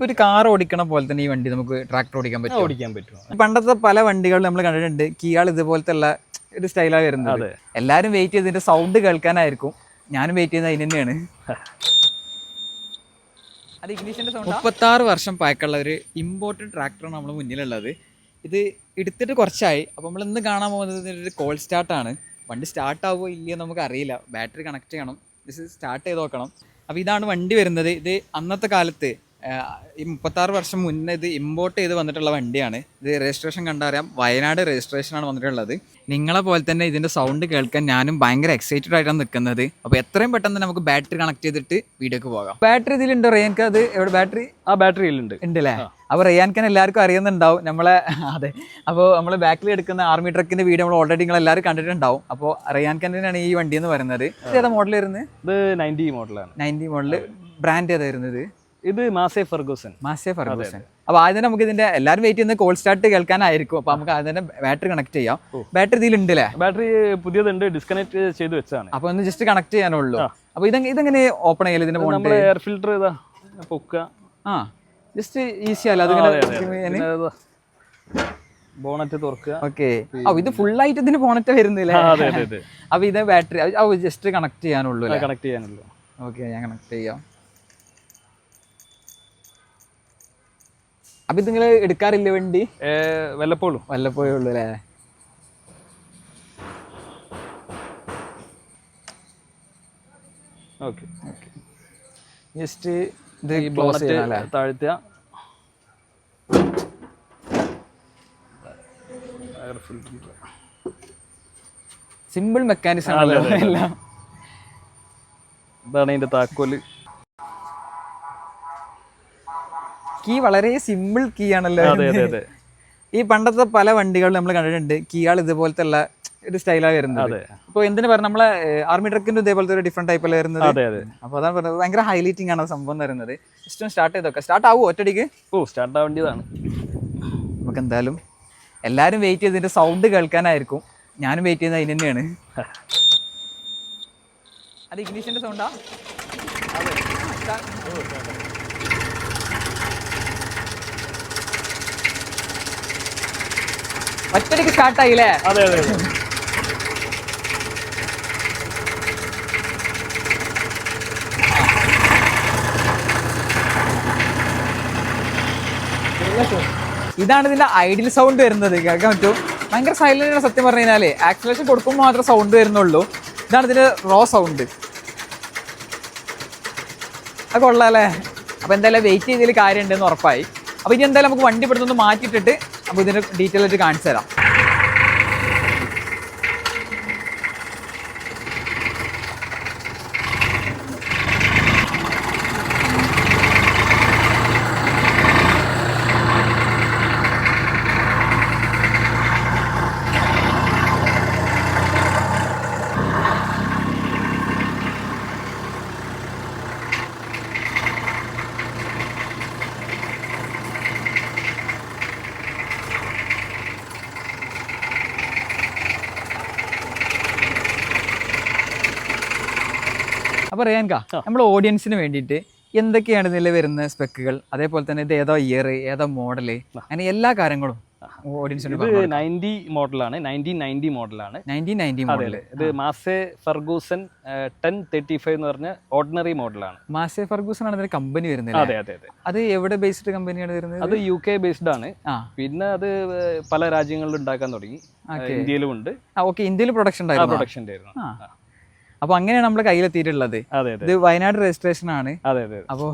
ഒരു കാർ ഓടിക്കണ പോലെ തന്നെ ഈ വണ്ടി നമുക്ക് ട്രാക്ടർ ഓടിക്കാൻ പറ്റും. പണ്ടത്തെ പല വണ്ടികളും നമ്മൾ കണ്ടിട്ടുണ്ട്. കിയാൾ ഇതുപോലത്തെ ഉള്ള ഒരു സ്റ്റൈലാണ് വരുന്നത്. എല്ലാരും വെയിറ്റ് ചെയ്തിട്ട് സൗണ്ട് കേൾക്കാനായിരിക്കും. ഞാനും വെയിറ്റ് ചെയ്യുന്നത് അതിന് തന്നെയാണ്. അത് ഇഗ്നിഷന്റെ സൗണ്ട്. 36 വർഷം പഴക്കമുള്ള ഒരു ഇമ്പോർട്ടഡ് ട്രാക്ടറാണ് നമ്മുടെ മുന്നിലുള്ളത്. ഇത് എടുത്തിട്ട് കുറച്ചായി. അപ്പോൾ നമ്മൾ ഇന്ന് കാണാൻ പോകുന്നത് ഒരു കോൾ സ്റ്റാർട്ടാണ്. വണ്ടി സ്റ്റാർട്ട് ആവുമോ ഇല്ലയോ നമുക്ക് അറിയില്ല. ബാറ്ററി കണക്ട് ചെയ്യണം, ഇത് സ്റ്റാർട്ട് ചെയ്ത് നോക്കണം. അപ്പോൾ ഇതാണ് വണ്ടി വരുന്നത്. ഇത് അന്നത്തെ കാലത്ത് ഈ 36 വർഷം മുന്നേ ഇത് ഇമ്പോർട്ട് ചെയ്ത് വന്നിട്ടുള്ള വണ്ടിയാണ്. ഇത് രജിസ്ട്രേഷൻ കണ്ടറിയാം, വയനാട് രജിസ്ട്രേഷനാണ് വന്നിട്ടുള്ളത്. നിങ്ങളെ പോലെ തന്നെ ഇതിൻ്റെ സൗണ്ട് കേൾക്കാൻ ഞാനും ഭയങ്കര എക്സൈറ്റഡ് ആയിട്ടാണ് നിൽക്കുന്നത്. അപ്പോൾ എത്രയും പെട്ടെന്ന് നമുക്ക് ബാറ്ററി കണക്ട് ചെയ്തിട്ട് വീഡിയോക്ക് പോകാം. ബാറ്ററി ഇതിലുണ്ടോ റേയാൻക്ക്? അത് എവിടെ ബാറ്ററി? ആ ബാറ്ററിയിലുണ്ട് ഉണ്ടല്ലേ. അപ്പോൾ റേയാൻഖാൻ എല്ലാവർക്കും അറിയുന്നുണ്ടാവും നമ്മളെ. അതെ, അപ്പോൾ നമ്മൾ ബാക്കിൽ എടുക്കുന്ന ആർമി ട്രക്കിന്റെ വീഡിയോ നമ്മൾ ഓൾറെഡി നിങ്ങൾ എല്ലാവരും കണ്ടിട്ടുണ്ടാവും. അപ്പോൾ റേയാൻഖാനാണ് ഈ വണ്ടി എന്ന് പറയുന്നത്. ഇത് ഏതാ മോഡൽ വരുന്നത്? ഇത് 90 മോഡലാണ്. 90 മോഡൽ. ബ്രാൻഡ് ഏതാ വരുന്നത്? ഇത് മാസേ ഫെർഗൂസൺ. അപ്പോൾ ആദ്യം നമുക്ക് ഇതിന്റെ എല്ലാവരും വെയിറ്റ് ചെയ്യുന്ന കോൾ സ്റ്റാർട്ട് കേൾക്കാനായിരിക്കും. അപ്പോൾ നമുക്ക് അതിന്റെ ബാറ്ററി കണക്ട് ചെയ്യാം. ബാറ്ററി ഇതിലുണ്ട് അല്ലേ? ബാറ്ററി പുതിയതുണ്ട്, ഡിസ്കണക്ട് ചെയ്ത് വെച്ചാണ്. അപ്പോൾ ഒന്ന് ജസ്റ്റ് കണക്ട് ചെയ്യാനുള്ളൂ. അപ്പോൾ ഇതെങ്ങനെ ഓപ്പൺ ചെയ്യാൻ? ഇതിന്റെ നമ്മൾ എയർ ഫിൽറ്റർ ഇതാ പൊക്കുക. ജസ്റ്റ് ഈസി അല്ല അതിങ്ങനെ ബോണറ്റ് തുറക്കുക. ഓക്കെ. ഇത് ഫുൾ ആയിട്ട് ഇതിന് ബോണറ്റ് വരുന്നില്ലേ? അപ്പോൾ ഇത് ബാറ്ററി ജസ്റ്റ് കണക്ട് ചെയ്യാനുള്ളൂ. കണക്ട് ചെയ്യാനുള്ളൂ. ഓക്കെ, ഞാൻ കണക്ട് ചെയ്യാം. അപ്പൊ ഇത് നിങ്ങൾ എടുക്കാറില്ല വണ്ടി? വല്ലപ്പോഴും ഉള്ളു അല്ലേ? ഓക്കെ. ജസ്റ്റ് ഇത് ക്ലോസ് ചെയ്യാം, താഴ്ത്തുക. സിമ്പിൾ മെക്കാനിസം ആണല്ലോ എല്ലാം. ഇതാണ് ഇതിന്റെ താക്കോല്. കീ വളരെ സിമ്പിൾ കീ ആണല്ലോ. ഈ പണ്ടത്തെ പല വണ്ടികളും നമ്മൾ കണ്ടിട്ടുണ്ട്. കിയാൾ ഇതുപോലത്തെ ഉള്ള ഒരു സ്റ്റൈലാണ് വരുന്നത്. അപ്പോൾ എന്തിനു പറഞ്ഞാൽ നമ്മളെ ആർമി ട്രക്കിന്റെ ഇതേപോലത്തെ ഒരു ഡിഫറെന്റ് ടൈപ്പല്ലേ വരുന്നത്. അപ്പോൾ അതാണ് പറഞ്ഞത്, ഭയങ്കര ഹൈലൈറ്റിംഗ് ആണ് സംഭവം വരുന്നത്. ജസ്റ്റ് സ്റ്റാർട്ട് ചെയ്തൊക്കെ സ്റ്റാർട്ട് ആവുമോ ഒറ്റടിക്ക്? സ്റ്റാർട്ട് ആവേണ്ടതാണ്. നമുക്ക് എന്തായാലും എല്ലാവരും വെയിറ്റ് ചെയ്തിട്ട് സൗണ്ട് കേൾക്കാനായിരിക്കും. ഞാനും വെയിറ്റ് ചെയ്യുന്നത് അതിന് തന്നെയാണ്. അത് ഇഗ്നിഷന്റെ സൗണ്ടാ? ഒറ്റടിക്ക് സ്റ്റാർട്ടായില്ലേ? അതെ. ഇതാണ് ഇതിന്റെ ഐഡിയൽ സൗണ്ട് വരുന്നത്. കേൾക്കാൻ പറ്റും. ഭയങ്കര സൈലന്റ് ആണ് സത്യം പറഞ്ഞു കഴിഞ്ഞാല്. ആക്സിലറേഷൻ കൊടുക്കുമ്പോൾ മാത്രമേ സൗണ്ട് വരുന്നുള്ളൂ. ഇതാണ് ഇതിന്റെ റോ സൗണ്ട്. അത് കൊള്ളാല്ലേ? അപ്പൊ എന്തായാലും വെയിറ്റ് ചെയ്തതിൽ കാര്യം ഉണ്ടെന്ന് ഉറപ്പായി. അപ്പൊ ഇനി എന്തായാലും നമുക്ക് വണ്ടി ഇവിടുന്ന് മാറ്റിയിട്ടിട്ട് അപ്പോൾ ഇതിന്റെ ഡീറ്റെയിൽ ആയിട്ട് കാണിച്ചു തരാം. അപ്പോൾ റേയാൻക, നമ്മുടെ ഓഡിയൻസിന് വേണ്ടിയിട്ട് എന്തൊക്കെയാണ് ഇതിൽ വരുന്ന സ്പെക്കുകൾ, അതേപോലെ തന്നെ ഇത് ഏതോ ഇയർ, ഏതോ മോഡല്, അങ്ങനെ എല്ലാ കാര്യങ്ങളും ഓഡിയൻസിന്. ഇത് 90 മോഡലാണ്. 1990 മോഡലാണ്. 1990 മോഡൽ. ഇത് മാസേ ഫെർഗൂസൺ 1035 എന്ന് പറഞ്ഞ ഓർഡിനറി മോഡലാണ്. മാസേ ഫെർഗൂസൺ ആണ് ഇതിന്റെ കമ്പനി വരുന്നത്. അതെ. അത് എവിടെ ബേസ്ഡ് കമ്പനിയാണ് വരുന്നത്? അത് UK ബേസ്ഡ് ആണ്. പിന്നെ അത് പല രാജ്യങ്ങളിലും ഉണ്ടാക്കാൻ തുടങ്ങി. ഇന്ത്യയിലും ഉണ്ട്. ഓക്കെ, ഇന്ത്യയിൽ പ്രൊഡക്ഷൻ ഉണ്ടായിരുന്നു. അപ്പൊ അങ്ങനെയാണ് നമ്മുടെ കയ്യിലെത്തിയിട്ടുള്ളത്. ഇത് വയനാട് രജിസ്ട്രേഷൻ ആണ്. അപ്പൊ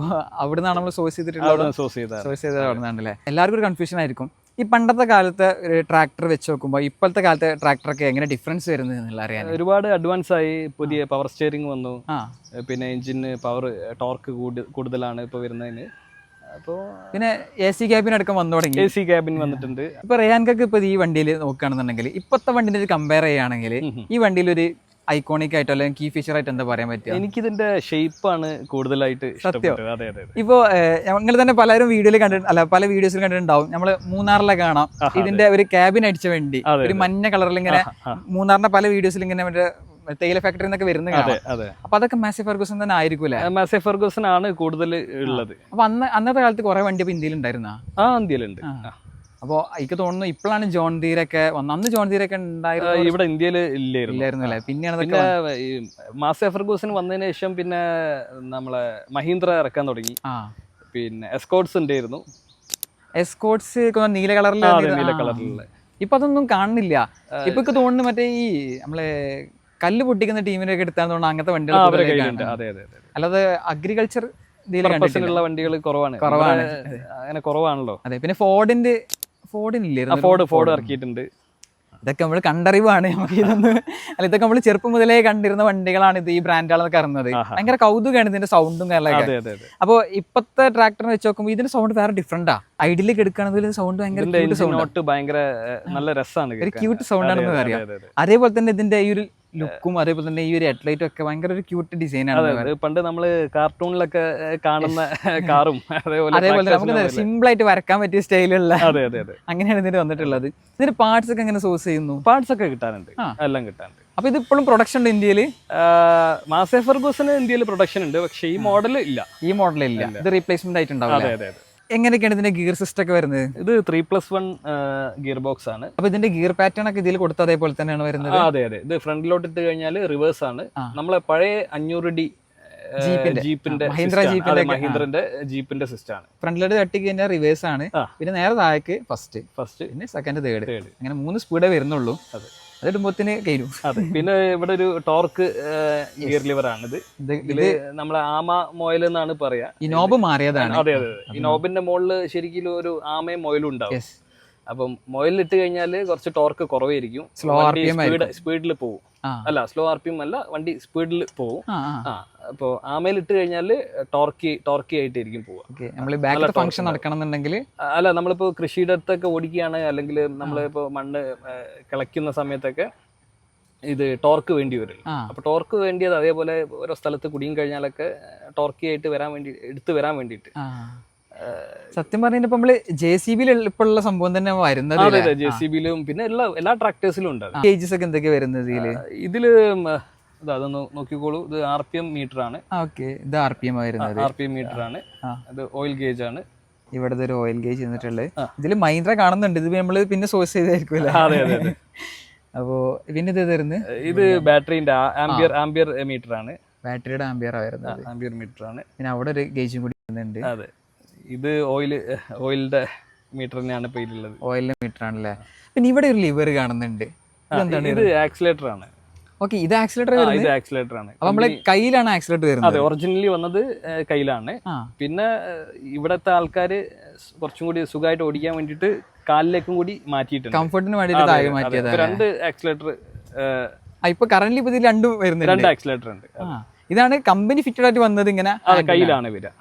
അവിടെ നിന്നാണ് നമ്മൾ സോഴ്സ് ചെയ്തിട്ടുള്ളത്. എല്ലാവർക്കും ഒരു കൺഫ്യൂഷൻ ആയിരിക്കും. ഈ പണ്ടത്തെ കാലത്തെ ട്രാക്ടർ വെച്ച് നോക്കുമ്പോൾ ഇപ്പോഴത്തെ കാലത്തെ ട്രാക്ടറൊക്കെ എങ്ങനെ ഡിഫറൻസ് വരുന്നത് എന്നുള്ള അറിയാൻ. ഒരുപാട് അഡ്വാൻസ് ആയി. പുതിയ പവർ സ്റ്റിയറിംഗ് വന്നു. പിന്നെ എഞ്ചിന് പവർ ടോർക്ക് കൂടുതലാണ് ഇപ്പൊ വരുന്നതിന്. അപ്പോൾ പിന്നെ AC ക്യാബിൻ അടക്കം വന്നു തുടങ്ങി. AC ക്യാബിൻ വന്നിട്ടുണ്ട്. ഇപ്പൊ റേയാൻകൊക്കെ ഇപ്പൊ ഈ വണ്ടിയിൽ നോക്കുകയാണെന്നുണ്ടെങ്കിൽ ഇപ്പോഴത്തെ വണ്ടിന്റെ കമ്പയർ ചെയ്യുകയാണെങ്കിൽ ഈ വണ്ടിയിൽ ഒരു ഐക്കോണിക് ആയിട്ടോ അല്ലെങ്കിൽ കീ ഫീച്ചർ ആയിട്ട് എന്താ പറയാൻ പറ്റുക? എനിക്കിതിന്റെ ഷേപ്പാണ് കൂടുതലായിട്ട് ഇഷ്ടപ്പെട്ടത്. ഇപ്പൊ ഞങ്ങൾ തന്നെ പലരും വീഡിയോയിൽ പല വീഡിയോസിൽ കണ്ടിട്ടുണ്ടാവും. നമ്മള് മൂന്നാറിലെ കാണാം ഇതിന്റെ ഒരു ക്യാബിൻ അടിച്ച വണ്ടി, ഒരു മഞ്ഞ കളറിൽ ഇങ്ങനെ മൂന്നാറിന്റെ പല വീഡിയോസിൽ ഇങ്ങനെ മറ്റേ തേയില ഫാക്ടറി എന്നൊക്കെ വരുന്നത് അതെ കാണാം. അതെ. അപ്പൊ അതൊക്കെ മാസി ഫെർഗൂസൺ തന്നെ ആയിരിക്കൂലേ? മാസെ ഫെർഗൂസൺ ആണ് കൂടുതൽ ഉള്ളത്. അപ്പൊ അന്നത്തെ കാലത്ത് കുറെ വണ്ടി അപ്പൊ ഇന്ത്യയിൽ ഉണ്ടായിരുന്ന? ഇന്ത്യയിലുണ്ട്. അപ്പൊ എനിക്ക് തോന്നുന്നു ഇപ്പോഴാണ് ജോൺ ഡീരൊക്കെ വന്നത്. അന്ന് ജോൺ ഡീരൊക്കെ ഉണ്ടായിരുന്നു ഇവിടെ ഇന്ത്യയിൽ ഇല്ലായിരുന്നു അല്ലേ? പിന്നെയാണ് പിന്നെ ഈ മാസെ ഫെർഗൂസൺ വന്നതിന് ശേഷം പിന്നെ നമ്മളെ മഹീന്ദ്ര ഇറക്കാൻ തുടങ്ങി. പിന്നെ എസ്കോട്ട്സ് ഉണ്ടായിരുന്നു. എസ്കോട്ട്സ് നീല കളറിൽ, നീല കളറിലുള്ള. ഇപ്പൊ അതൊന്നും കാണുന്നില്ല. ഇപ്പൊ തോന്നുന്നു മറ്റേ ഈ നമ്മളെ കല്ല് പൊട്ടിക്കുന്ന ടീമിനൊക്കെ എടുത്താന്ന് തോന്നുന്നു അങ്ങനത്തെ വണ്ടികൾ. അല്ലാതെ അഗ്രികൾച്ചർ ഉള്ള വണ്ടികൾ കുറവാണ്, അങ്ങനെ കുറവാണല്ലോ. അതെ. പിന്നെ ഫോർഡിനില്ലായിരുന്നു, ഫോർഡ് ഇറക്കിയിട്ടുണ്ട്. ഇതൊക്കെ നമ്മൾ കണ്ടറിവാണ് നമുക്ക്. ഇതൊക്കെ നമ്മൾ ചെറുപ്പം മുതലേ കണ്ടിരുന്ന വണ്ടികളാണ് ഇത്, ഈ ബ്രാൻഡുകളൊക്കെ അറിയുന്നത്. ഭയങ്കര കൗതുകമാണ് ഇതിന്റെ സൗണ്ടും കാര്യങ്ങളൊക്കെ. അപ്പൊ ഇപ്പത്തെ ട്രാക്ടറിനെ വെച്ച് നോക്കുമ്പോൾ ഇതിന്റെ സൗണ്ട് വേറെ ഡിഫറെന്റാ. ഐഡിയലിൽ എടുക്കുകയാണെങ്കിൽ സൗണ്ട് ഭയങ്കര നല്ല രസമാണ്, ഒരു ക്യൂട്ട് സൗണ്ട് ആണെന്ന് അറിയാം. അതേപോലെ തന്നെ ഇതിന്റെ ഈ ഒരു ലുക്കും അതേപോലെ തന്നെ ഈ ഒരു ഹെഡ്ലൈറ്റും ഒക്കെ ഭയങ്കര ഒരു ക്യൂട്ട് ഡിസൈൻ ആണ്. പണ്ട് നമ്മള് കാർട്ടൂണിലൊക്കെ കാണുന്ന കാറും അതേപോലെ നമുക്ക് സിമ്പിൾ ആയിട്ട് വരക്കാൻ പറ്റിയ സ്റ്റൈലുള്ള അങ്ങനെയാണ് ഇതിന് വന്നിട്ടുള്ളത്. ഇതിന്റെ പാർട്സ് ഒക്കെ എങ്ങനെ സോഴ്സ് ചെയ്യുന്നു? പാർട്സ് ഒക്കെ കിട്ടാനുണ്ട്, എല്ലാം കിട്ടാനുണ്ട്. അപ്പൊ ഇത് ഇപ്പോഴും പ്രൊഡക്ഷൻ ഉണ്ട് ഇന്ത്യയിൽ? മാസെ ഫെർഗൂസന് ഇന്ത്യയിൽ പ്രൊഡക്ഷൻ ഉണ്ട്, പക്ഷേ ഈ മോഡൽ ഇല്ല. ഇത് റീപ്ലേസ്മെന്റ് ആയിട്ടുണ്ടാവും. എങ്ങനെയൊക്കെയാണ് ഇതിന്റെ ഗിയർ സിസ്റ്റം ഒക്കെ വരുന്നത്? ഇത് 3+1 ഗിയർ ബോക്സ് ആണ്. അപ്പൊ ഇതിന്റെ ഗിയർ പാറ്റേൺ ഒക്കെ ഇതിൽ കൊടുത്ത അതേപോലെ തന്നെയാണ് വരുന്നത്? അതെ. ഇത് ഫ്രണ്ടിലോട്ട് ഇട്ട് കഴിഞ്ഞാൽ റിവേഴ്സ് ആണ്. നമ്മളെ പഴയ 500D ജീപ്പിന്റെ മഹീന്ദ്രന്റെ ജീപ്പിന്റെ സിസ്റ്റം ആണ്. ഫ്രണ്ടിലോട്ട് തട്ടി കഴിഞ്ഞാൽ റിവേഴ്സ് ആണ്, പിന്നെ നേരെ താഴേക്ക് ഫസ്റ്റ്, പിന്നെ സെക്കൻഡ്, തേർഡ്, അങ്ങനെ 3 സ്പീഡേ വരുന്നുള്ളൂ. അതിടുമ്പോത്തിന് കഴിഞ്ഞു. അതെ. പിന്നെ ഇവിടെ ഒരു ടോർക്ക് ഗിയർ ലിവർ ആണ്. ഇതില് നമ്മളെ ആമ മൊയൽ എന്നാണ് പറയാ. ഈ നോബ് മാറിയതാണ്. അതെ. ഈ നോബിന്റെ മുകളില് ശരിക്കും ഒരു ആമയും മൊയലും ഉണ്ടാവും. അപ്പം മൊയലിൽ ഇട്ട് കഴിഞ്ഞാല് കുറച്ച് ടോർക്ക് കുറവായിരിക്കും, സ്പീഡിൽ പോകും. അല്ല, സ്ലോ RPM അല്ല, വണ്ടി സ്പീഡിൽ പോകും. അപ്പൊ ആമയിൽ ഇട്ട് കഴിഞ്ഞാല് ടോർക്കി ആയിട്ടായിരിക്കും പോവുക. ഫംഗ്ഷൻ നടക്കണമെന്നുണ്ടെങ്കിൽ അല്ല, നമ്മളിപ്പോ കൃഷിയുടെ അടുത്തൊക്കെ ഓടിക്കുകയാണ്, അല്ലെങ്കിൽ നമ്മളിപ്പോ മണ്ണ് കിളയ്ക്കുന്ന സമയത്തൊക്കെ ഇത് ടോർക്ക് വേണ്ടി വരും. അപ്പൊ ടോർക്ക് വേണ്ടിയത് അതേപോലെ ഓരോ സ്ഥലത്ത് കുടിയും കഴിഞ്ഞാലൊക്കെ ടോർക്കി ആയിട്ട് എടുത്തു വരാൻ വേണ്ടിയിട്ട്. സത്യം പറഞ്ഞാൽ നമ്മള് JCB ഇപ്പൊ ഉള്ള സംഭവം തന്നെ വരുന്നത്. JCB-ലും പിന്നെ എല്ലാ ട്രാക്ടേഴ്സിലും ഉണ്ട്. കേജസ് ഒക്കെ എന്തൊക്കെയാ വരുന്നത് ഇതില്? അതൊന്ന് നോക്കിക്കോളൂ. ഇത് RPM മീറ്റർ ആണ്. ഇത് RPM വരുന്നത്. RPM മീറ്റർ ആണ്. ഇത് ഓയിൽ ഗേജ് ആണ്. ഇവിടുത്തെ ഒരു ഓയിൽ ഗേജ് എന്നിട്ടുള്ളത്. ഇതില് മഹീന്ദ്ര കാണുന്നുണ്ട്. ഇത് നമ്മള് പിന്നെ സോഴ്സ് ചെയ്തായിരിക്കും. അപ്പോ പിന്നെ ഇത് വരുന്നത്, ഇത് ബാറ്ററിന്റെ ആംബിയർ മീറ്റർ ആണ്. ബാറ്ററിയുടെ ആംബിയർ മീറ്റർ ആണ്. പിന്നെ അവിടെ ഒരു ഗേജും കൂടി വരുന്നുണ്ട്. അതെ. ഇത് ഓയിലിന്റെ മീറ്റർ തന്നെയാണ് ഇപ്പൊ ഇതിലുള്ളത്. ഓയിലിന്റെ മീറ്റർ ആണല്ലേ. പിന്നെ ഇവിടെ ഒരു ലിവർ കാണുന്നുണ്ട്. ഇത് ആക്സിലേറ്റർ ആണ്. ഇത് ആക്സിലേറ്റർ ആണ്. അപ്പൊ നമ്മളെ കയ്യിലാണ് ആക്സിലേറ്റർ വരുന്നത്? അതെ, ഒറിജിനലി വന്നത് കയ്യിലാണ്. പിന്നെ ഇവിടത്തെ ആൾക്കാര് കുറച്ചും കൂടി സുഖമായിട്ട് ഓടിക്കാൻ വേണ്ടിട്ട് കാലിലേക്കും കൂടി മാറ്റിയിട്ടുണ്ട്, കംഫർട്ടിന് വേണ്ടിയിട്ട് മാറ്റിയത്. 2 ആക്സിലേറ്റർ ഇപ്പൊ കറന്റ് ഇപ്പൊ ഇതിൽ 2 വരുന്നുണ്ട്. 2 ആക്സിലേറ്റർ ഉണ്ട്. ഇതാണ് കമ്പനി ഫിറ്റഡ് ആയിട്ട് വന്നത്. ഇങ്ങനെ കയ്യിലാണ് വരിക.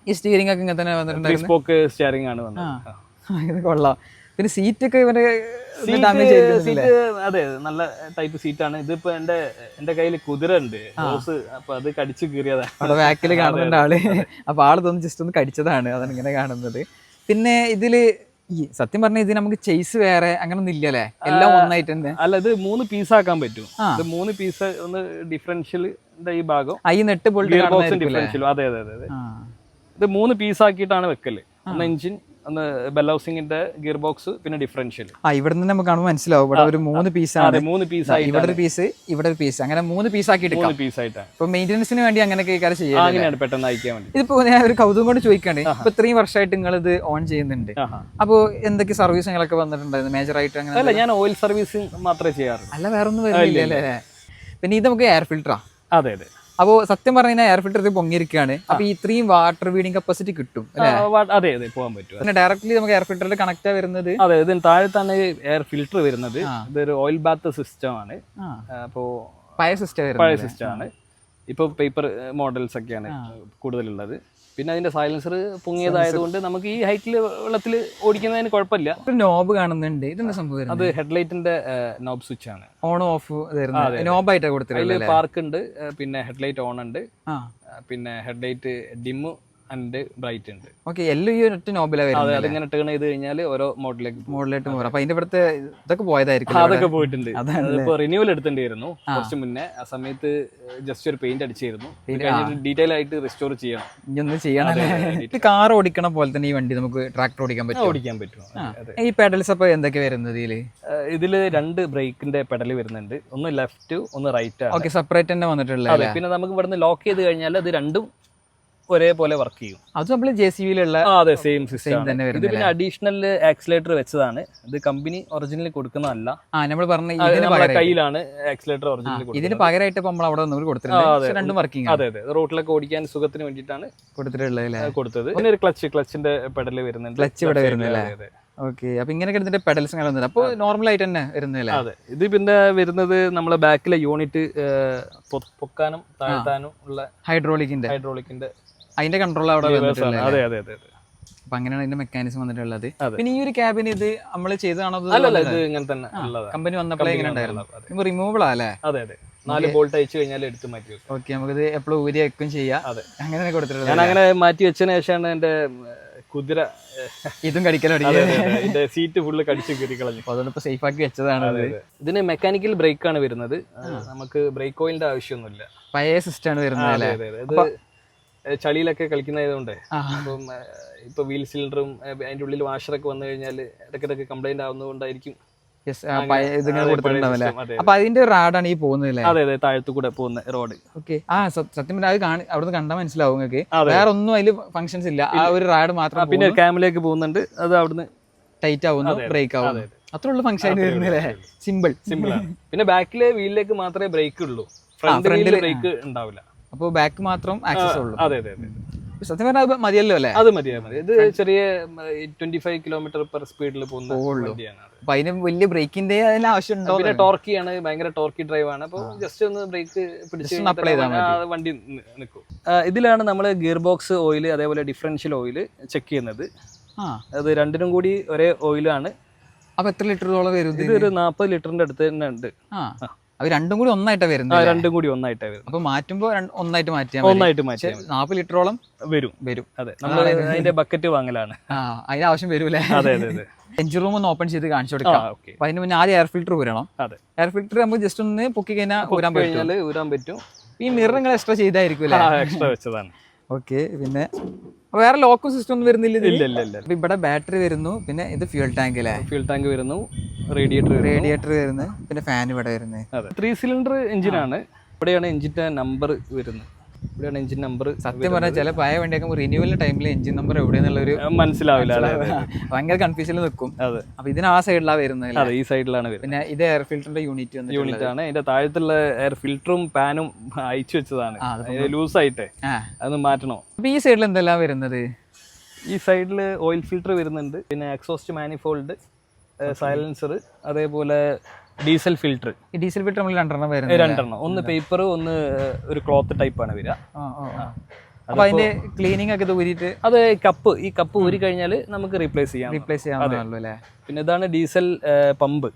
ഈ സ്റ്റിയറിംഗ് ഒക്കെ ഇങ്ങനെ തന്നെ വന്നിട്ടുണ്ട്. സ്പോക്ക് സ്റ്റിയറിംഗ് ആണ് വന്നത്. ഇത് കൊള്ളാം. പിന്നെ സീറ്റ് ഒക്കെ അതെ, നല്ല ടൈപ്പ് സീറ്റാണ്. ഇതിപ്പോ എന്റെ കയ്യിൽ കുതിര ഉണ്ട്, അപ്പൊ അത് കടിച്ചു കീറിയതാണ്. അവിടെ ബാക്കിൽ കാണുന്നുണ്ട് ആള്. അപ്പൊ ആള് തോന്നുന്നു ജസ്റ്റ് ഒന്ന് കടിച്ചതാണ്, അതാണ് ഇങ്ങനെ കാണുന്നത്. പിന്നെ ഇതില് സത്യം പറഞ്ഞാൽ ഇത് നമുക്ക് ചേസ് വേറെ അങ്ങനെ ഒന്നും ഇല്ലല്ലേ, എല്ലാം ഒന്നായിട്ട് തന്നെ? അല്ല, ഇത് 3 പീസ് ആക്കാൻ പറ്റും. ഇത് 3 പീസ്, ഒന്ന് ഡിഫറൻഷ്യൽ ഈ ഭാഗം, ഈ നെട്ട് ഡിഫറൻഷ്യലും. അതെ. ഇത് 3 പീസ് ആക്കിയിട്ടാണ് വെക്കല്. ഒന്ന് എഞ്ചിൻ, ഒന്ന് ബെൽ ഹൗസിംഗിന്റെ ഗിയർ ബോക്സ്, പിന്നെ ഡിഫറൻഷ്യൽ. ഇവിടെ നിന്ന് നമുക്ക് കാണുമ്പോൾ മനസ്സിലാവും ഇവിടെ ഒരു 3 പീസാണ്. 3 പീസ്, ഇവിടെ ഒരു പീസ്, ഇവിടെ ഒരു പീസ്, അങ്ങനെ 3 പീസ് ആക്കിയിട്ട് ഇപ്പൊ മെയിൻ്റെനൻസിന് വേണ്ടി അങ്ങനെയൊക്കെ ചെയ്യാൻ പെട്ടെന്ന് അയക്കാൻ വേണ്ടി. ഇതിപ്പോ ഞാൻ ഒരു കൗതുകം കൊണ്ട് ചോദിക്കാണ്, ഇപ്പൊ 3 വർഷമായിട്ട് നിങ്ങൾ ഇത് ഓൺ ചെയ്യുന്നുണ്ട്. അപ്പൊ എന്തൊക്കെ സർവീസുകളൊക്കെ വന്നിട്ടുണ്ടായിരുന്നു മേജർ ആയിട്ട്? അങ്ങനെ അല്ല, ഞാൻ ഓയിൽ സർവീസിങ് മാത്രമേ ചെയ്യാറുള്ളൂ, അല്ല വേറെ ഒന്നും വരുന്നില്ല അല്ലേ? പിന്നെ ഇത് നമുക്ക് എയർ ഫിൽറ്ററാ? അതെ. അപ്പോ സത്യം പറഞ്ഞാൽ എയർ ഫിൽറ്റർ പൊങ്ങിയിരിക്കുകയാണ്. അപ്പൊ ഇത്രയും വാട്ടർ വീഡിങ് കപ്പാസിറ്റി കിട്ടും? അതെ, പോകാൻ പറ്റും. പിന്നെ ഡയറക്ട്ലി നമുക്ക് എയർ ഫിൽറ്ററിൽ കണക്ട് വരുന്നത്? അതെ, ഇതിന് താഴത്താണ് എയർ ഫിൽറ്റർ വരുന്നത്. ഇതൊരു ഓയിൽ ബാത്ത് സിസ്റ്റം ആണ്. അപ്പോ പഴയ സിസ്റ്റം ആണ്. ഇപ്പൊ പേപ്പർ മോഡൽസ് ഒക്കെയാണ് കൂടുതലുള്ളത്. പിന്നെ അതിന്റെ സൈലൻസർ പൊങ്ങിയതായതുകൊണ്ട് നമുക്ക് ഈ ഹൈറ്റിൽ വെള്ളത്തിൽ ഓടിക്കുന്നതിന് കുഴപ്പമില്ല. നോബ് കാണുന്നുണ്ട്, ഇതെന്താ സംഭവം? അത് ഹെഡ്ലൈറ്റിന്റെ നോബ് സ്വിച്ച് ആണ്. ഓൺ ഓഫ് നോബായിട്ട് കൊടുത്തിട്ടുണ്ട്. പാർക്ക് ഉണ്ട്, പിന്നെ ഹെഡ്ലൈറ്റ് ഓൺ ഉണ്ട്, പിന്നെ ഹെഡ്ലൈറ്റ് ഡിമ്മ് ആൻഡ് ബ്രൈറ്റ് ഉണ്ട്. ഓക്കെ, എല്ലാം ഈ ഒറ്റ നോബിലാണ് അതെ, വരുന്നത്. അതിങ്ങനെ ടേൺ ചെയ്ത് കഴിഞ്ഞാൽ ഓരോ മോഡലിലേക്ക് മോഡലായിട്ട് പോകാം. അപ്പൊ അതിന്റെ ഇവിടുത്തെ ഇതൊക്കെ പോയതായിരിക്കും. അതൊക്കെ പോയിട്ടുണ്ട്. അതിപ്പോ റിന്യൂവൽ എടുത്തിട്ടുണ്ടായിരുന്നു കുറച്ച് മുന്നേ. ആ സമയത്ത് ജസ്റ്റ് ഒരു പെയിന്റ് അടിച്ചിരുന്നു. ഡീറ്റെയിൽ ആയിട്ട് റിസ്റ്റോർ ചെയ്യണം. ഇനി ചെയ്യണം. ഇത് കാർ ഓടിക്കണ പോലെ തന്നെ ഈ വണ്ടി നമുക്ക് ട്രാക്ടർ ഓടിക്കാൻ പറ്റും. ഓടിക്കാൻ പറ്റും. ഈ പെഡൽസ് അപ്പൊ എന്തൊക്കെ വരുന്നത് ഇതില് 2 ബ്രേക്കിന്റെ പെഡൽ വരുന്നുണ്ട്. ഒന്ന് ലെഫ്റ്റ്, ഒന്ന് റൈറ്റ് ആണ്. ഓക്കെ, സെപ്പറേറ്റ് തന്നെ വന്നിട്ടുള്ളത്. പിന്നെ നമുക്ക് ഇവിടുന്ന് ലോക്ക് ചെയ്ത് കഴിഞ്ഞാൽ അത് രണ്ടും ഒരേപോലെ വർക്ക് ചെയ്യും. അത് നമ്മൾ JCB-യിലുള്ള അതെ, സെയിം സിസ്റ്റം തന്നെ ഇത്. പിന്നെ അഡീഷണൽ ആക്സിലേറ്റർ വെച്ചതാണ്. ഇത് കമ്പനി ഒറിജിനലി കൊടുക്കുന്നതല്ല. നമ്മൾ പറഞ്ഞ കയ്യിലാണ് ആക്സിലേറ്റർ ഒറിജിനലി. ഇതിന് പകരമായിട്ട് നമ്മൾ അവിടെ കൊടുത്തിട്ടുണ്ട്. രണ്ടും വർക്കിംഗ്. അതെ അതെ, റോട്ടിലൊക്കെ ഓടിക്കാൻ സുഖത്തിന് വേണ്ടിയിട്ടാണ് കൊടുത്തത്. പിന്നെ ഒരു ക്ലച്ചിന്റെ പെഡൽ വരുന്നുണ്ട്. ക്ലച്ച് ഇവിടെ വരുന്നില്ല. ഓക്കെ, അപ്പൊ ഇങ്ങനെയൊക്കെ ഇതിന്റെ പെഡൽസ് വരുന്നത് അപ്പൊ നോർമൽ ആയിട്ട് തന്നെ വരുന്നില്ല. അതെ, ഇത് പിന്നെ വരുന്നത് നമ്മളെ ബാക്കിലെ യൂണിറ്റ് പൊക്കാനും താഴ്ത്താനും ഉള്ള ഹൈഡ്രോളിക്കിന്റെ അതിന്റെ കൺട്രോൾ അവിടെ വന്നിട്ടുള്ളത്. അതെ അതെ അതെ. അപ്പൊ അങ്ങനെയാണ് ഇതിന്റെ മെക്കാനിസം വന്നിട്ടുള്ളത്. പിന്നെ ഈ ഒരു ക്യാബിന് ഇത് നമ്മൾ ചെയ്തതാണോ? അല്ലല്ല, ഇത് ഇങ്ങനെ തന്നെ കമ്പനി വന്നപ്പോഴേ ഇങ്ങനെ ഉണ്ടായിരുന്നു. റിമൂവബിൾ അല്ലേ? അതെ അതെ, 4 ബോൾട്ട് അയച്ചു കഴിഞ്ഞാൽ എടുത്ത് മാറ്റി വെക്കും. ഓക്കെ, നമുക്കിത് എപ്പോഴും ഊരി വെക്കും ചെയ്യാം. അതെ, അങ്ങനെ കൊടുത്തിട്ടുള്ളത്. ഞാൻ അങ്ങനെ മാറ്റി വെച്ചതിന് ശേഷമാണ് എന്റെ കുതിര ഇതും കടിക്കലോ. സീറ്റ് ഫുള്ള് കടിച്ച് കയറി കളഞ്ഞു. അതുകൊണ്ട് സേഫ് ആക്കി വെച്ചതാണ്. ഇതിന് മെക്കാനിക്കൽ ബ്രേക്ക് ആണ് വരുന്നത്. നമുക്ക് ബ്രേക്ക് ഓയിലിന്റെ ആവശ്യമൊന്നുമില്ല. പഴയ സിസ്റ്റം ആണ് വരുന്നത്. ഇത് ചളിയിലൊക്കെ കളിക്കുന്നതായതുകൊണ്ട് അപ്പം ഇപ്പൊ വീൽ സിലിണ്ടറും അതിന്റെ ഉള്ളിൽ വാഷറൊക്കെ വന്നു കഴിഞ്ഞാൽ ഇടയ്ക്കിടയ്ക്ക് കംപ്ലൈന്റ് ആവുന്നതുകൊണ്ടായിരിക്കും അപ്പൊ അതിന്റെ റാഡാണ് ഈ പോകുന്നത്. അതെ അതെ, താഴത്തു കൂടെ പോകുന്ന റോഡ്. ഓക്കെ, സത്യം പറഞ്ഞാൽ അത് അവിടുന്ന് കണ്ടാൽ മനസ്സിലാവും നിങ്ങൾക്ക്. വേറെ ഒന്നും അതിൽ ഫങ്ഷൻസ് ഇല്ല, ആ ഒരു റാഡ് മാത്രം. പിന്നെ ക്യാമിലേക്ക് പോകുന്നുണ്ട്, അത് അവിടുന്ന് ടൈറ്റ് ആവുന്നു, ബ്രേക്ക് ആവുന്നു, അത്രയുള്ള ഫങ്ഷൻ വരുന്നില്ലേ. സിമ്പിൾ ആണ്. പിന്നെ ബാക്കിലെ വീലിലേക്ക് മാത്രമേ ബ്രേക്ക് ഉള്ളൂ, ഫ്രണ്ടിൽ ബ്രേക്ക് ഉണ്ടാവില്ല. അപ്പൊ ബാക്ക് മാത്രം ആക്സസ് ഉള്ളൂ. അതെ അതെ അതെ, സത്യം പറഞ്ഞാൽ മതിയല്ലോ അല്ലേ? അത് മതി. ഇത് ചെറിയ 25 km/h സ്പീഡിൽ പോകുന്ന വണ്ടിയാണ്. അപ്പൊ അതിന് വലിയ ബ്രേക്കിന്റെ അതിന് ആവശ്യമുണ്ടോ? പിന്നെ ടോർക്കിയാണ്, ഭയങ്കര ടോർക്കി ഡ്രൈവ് ആണ്. അപ്പൊ ജസ്റ്റ് ഒന്ന് ബ്രേക്ക് പിടിച്ച് വണ്ടി നിൽക്കും. ഇതിലാണ് നമ്മൾ ഗിയർ ബോക്സ് ഓയിൽ അതേപോലെ ഡിഫറൻഷ്യൽ ഓയിൽ ചെക്ക് ചെയ്യുന്നത്. അത് രണ്ടിനും കൂടി ഒരേ ഓയിലാണ്. അപ്പൊ എത്ര ലിറ്ററോളം വരും? ഇതൊരു 40 ലിറ്ററിന്റെ അടുത്ത് തന്നെ ഉണ്ട്. അത് രണ്ടും കൂടി ഒന്നായിട്ടാണ് വരുന്നത്. രണ്ടും കൂടി ഒന്നായിട്ടാണ് വരുന്നത്. അപ്പൊ മാറ്റുമ്പോ ഒന്നായിട്ട് മാറ്റിയാൽ 40 ലിറ്ററോളം വരും. അതെ, നമ്മൾ അതിന്റെ ബക്കറ്റ് വാങ്ങലാണ്. അതിന് ആവശ്യം വരൂലേ? അതെ അതെ അതെ. എഞ്ചിൻ റൂം ഒന്ന് ഓപ്പൺ ചെയ്ത് കാണിച്ചു കൊടുക്കാം. അപ്പൊ അതിന് മുന്നേ ആദ്യം എയർ ഫിൽറ്റർ ഊരണം. എയർ ഫിൽറ്റർ നമുക്ക് ജസ്റ്റ് ഒന്ന് പൊക്കി കഴിഞ്ഞാൽ ഊരാൻ പറ്റും. ഈ മിറർ നിങ്ങൾ എക്സ്ട്രാ ചെയ്തായിരിക്കും. എക്സ്ട്രാ വെച്ചതാണ്. ഓക്കെ, പിന്നെ വേറെ ലോക്കും സിസ്റ്റം ഒന്നും വരുന്നില്ല. ഇല്ല. ഇവിടെ ബാറ്ററി വരുന്നു, പിന്നെ ഇത് ഫ്യൂൽ ടാങ്ക് അല്ലേ? ഫ്യൂൽ ടാങ്ക് വരുന്നു, റേഡിയേറ്റർ വരുന്നു, പിന്നെ ഫാൻ ഇവിടെ വരുന്നത്. 3 സിലിണ്ടർ എഞ്ചിനാണ്. ഇവിടെയാണ് എഞ്ചിന്റെ നമ്പർ വരുന്നത്. ഇവിടെയാണ് എഞ്ചിൻ നമ്പർ. സത്യം പറഞ്ഞാൽ ചില പഴയ വണ്ടിയൊക്കെ റിന്യൂവലിന്റെ ടൈമിൽ എഞ്ചിൻ നമ്പർ എവിടെയെന്നുള്ളൊരു മനസ്സിലാവില്ല. ഭയങ്കര കൺഫ്യൂഷനിൽ നിൽക്കും. അപ്പൊ ഇതിന് ആ സൈഡിലാണ് വരുന്നത്. അതെ, ഈ സൈഡിലാണ് വരുന്നത്. പിന്നെ ഇത് എയർ ഫിൽറ്ററിന്റെ യൂണിറ്റ് ആണ്. അതിന്റെ താഴത്തുള്ള എയർ ഫിൽറ്ററും പാനും അയച്ചു വെച്ചതാണ്, ലൂസായിട്ട്. അതൊന്ന് മാറ്റണോ? അപ്പൊ ഈ സൈഡിൽ എന്തെല്ലാം വരുന്നത്? ഈ സൈഡിൽ ഓയിൽ ഫിൽറ്റർ വരുന്നുണ്ട്, പിന്നെ എക്സോസ്റ്റ് മാനിഫോൾഡ്, സൈലൻസർ, അതേപോലെ ഡീസൽ ഫിൽറ്റർ. ഈ ഡീസൽ ഫിൽറ്റർ നമ്മൾ രണ്ടെണ്ണം. ഒന്ന് പേപ്പർ, ഒന്ന് ഒരു ക്ലോത്ത് ടൈപ്പ് ആണ് വരിക. അപ്പൊ അതിന്റെ ക്ലീനിങ് ഒക്കെ ഊരിയിട്ട് അത് ഈ കപ്പ് ഊരി കഴിഞ്ഞാൽ നമുക്ക് റീപ്ലേസ് ചെയ്യാം. പിന്നെ ഇതാണ് ഡീസൽ പമ്പ്.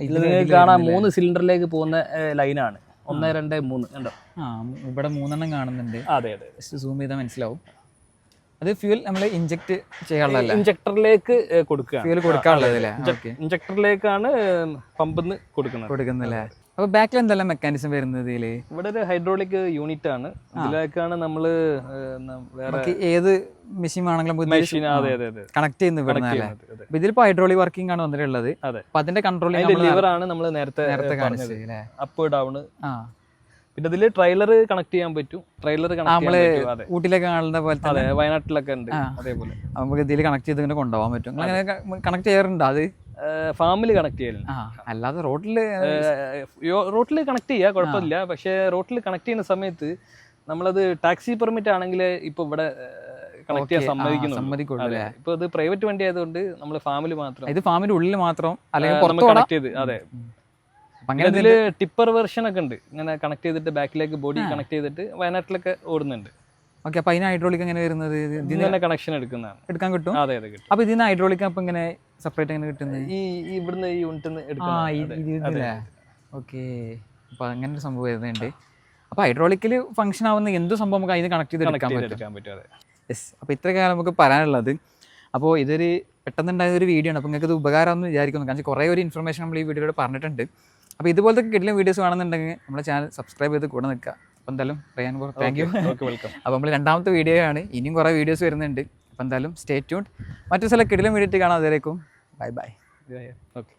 ഇതിൽ നിങ്ങൾക്ക് കാണാം 3 സിലിണ്ടറിലേക്ക് പോകുന്ന ലൈനാണ്. 1 2 3 കണ്ടോ? ഇവിടെ 3 കാണുന്നുണ്ട്. അതെ അതെ, സൂം ചെയ്താൽ മനസ്സിലാവും. അത് ഫ്യൂൽ നമ്മൾ ഇഞ്ചക്ട് ചെയ്യാനുള്ളതല്ല, ഇഞ്ചക്ടറിലേക്ക് കൊടുക്കുക. ഫ്യൂൽ കൊടുക്കാനുള്ളതല്ലേ? ഇഞ്ചക്ടറിലേക്കാണ് പമ്പിന്ന് കൊടുക്കുന്നില്ലേ? അപ്പൊ ബാക്കിൽ എന്തെല്ലാം മെക്കാനിസം വരുന്നത്? ഇവിടെ ഒരു ഹൈഡ്രോളിക് യൂണിറ്റ് ആണ്. ഇതിലേക്കാണ് നമ്മള് ഏത് മെഷീൻ ആണെങ്കിലും കണക്ട് ചെയ്യുന്നത് ഇവിടെ. ഇതിലിപ്പോ ഹൈഡ്രോളിക് വർക്കിംഗ് ആണ് വന്നിട്ടുള്ളത്. അപ്പൊ അതിന്റെ കൺട്രോളിംഗ് ലിവറാണ് നമ്മൾ നേരത്തെ കാണിച്ചത്. Up down. പിന്നെ ഇതില് ട്രെയിലർ കണക്ട് ചെയ്യാൻ പറ്റും. നമ്മള് ഊട്ടിലൊക്കെ കാണുന്ന പോലെ അതെ, വയനാട്ടിലൊക്കെ ഉണ്ട്. അതേപോലെ നമുക്ക് ഇതിൽ കണക്ട് ചെയ്ത് ഇങ്ങനെ കൊണ്ടുപോകാൻ പറ്റും. അങ്ങനെ കണക്ട് ചെയ്യാറുണ്ട്? അത് ഫാമിൽ കണക്ട് ചെയ്യല്, അല്ലാതെ റോട്ടിൽ കണക്ട് ചെയ്യാ കുഴപ്പമില്ല. പക്ഷെ റോട്ടിൽ കണക്ട് ചെയ്യുന്ന സമയത്ത് നമ്മളത് ടാക്സി പെർമിറ്റ് ആണെങ്കിൽ ഇപ്പൊ ഇവിടെ കണക്ട് ചെയ്യാൻ സമ്മതിക്കുള്ളൂ. ഇപ്പൊ ഇത് പ്രൈവറ്റ് വണ്ടി ആയതുകൊണ്ട് നമ്മള് ഫാമിൽ മാത്രം, ഇത് ഫാമിന്റെ ഉള്ളിൽ മാത്രം അല്ലെങ്കിൽ കണക്ട് ചെയ്ത്. അതെ, ഇതില് ടിപ്പർ വെർഷൻ ഒക്കെ ഉണ്ട്, ഇങ്ങനെ കണക്ട് ചെയ്തിട്ട് ബാക്കിലേക്ക് ബോഡി കണക്ട് ചെയ്തിട്ട് വയനാട്ടിലൊക്കെ ഓടുന്നുണ്ട്. ഓക്കെ, അപ്പൊ അതിന് ഹൈഡ്രോളിക് എങ്ങനെ വരുന്നത്? ഇതിന് കണക്ഷൻ എടുക്കാൻ കിട്ടും. അതെ അതെ കിട്ടും. അപ്പൊ ഇതിന് ഹൈഡ്രോളിക് അപ്പൊ ഇങ്ങനെ സെപ്പറേറ്റ് എങ്ങനെ കിട്ടുന്നത്? ഇവിടുന്ന് ഈ യൂണിറ്റ് ഓക്കെ, അപ്പൊ അങ്ങനെ ഒരു സംഭവം വരുന്നുണ്ട്. അപ്പോൾ ഹൈഡ്രോളിക്കിൽ ഫംഗ്ഷൻ ആവുന്ന എന്ത് സംഭവം നമുക്ക് അതിന് കണക്ട് ചെയ്തെടുക്കാൻ പറ്റും. യെസ്, അപ്പോൾ ഇത്രയൊക്കെയാണ് നമുക്ക് പറയാനുള്ളത്. അപ്പോൾ ഇതൊരു പെട്ടെന്നുണ്ടായ ഒരു വീഡിയോ ആണ്. അപ്പോൾ നിങ്ങൾക്ക് ഇത് ഉപകാരമെന്ന് വിചാരിക്കുന്നു. കാരണം കുറേ ഒരു ഇൻഫർമേഷൻ നമ്മൾ ഈ വീഡിയോയിൽ പറഞ്ഞിട്ടുണ്ട്. അപ്പോൾ ഇതുപോലത്തെ കിട്ടുന്ന വീഡിയോസ് വേണമെന്നുണ്ടെങ്കിൽ നമ്മുടെ ചാനൽ സബ്സ്ക്രൈബ് ചെയ്ത് കൂടെ നിൽക്കുക. അപ്പോൾ എന്തായാലും Ryan bro thank you. Welcome. അപ്പോൾ നമ്മൾ രണ്ടാമത്തെ വീഡിയോ ആണ്, ഇനിയും കുറേ വീഡിയോസ് വരുന്നുണ്ട്. അപ്പോൾ എന്തായാലും സ്റ്റേ ട്യൂൺഡ്. മറ്റു ചില കിടിലം വീഡിയോ കാണാം. അതിലേക്കും ബൈ ബൈ. ഓക്കെ.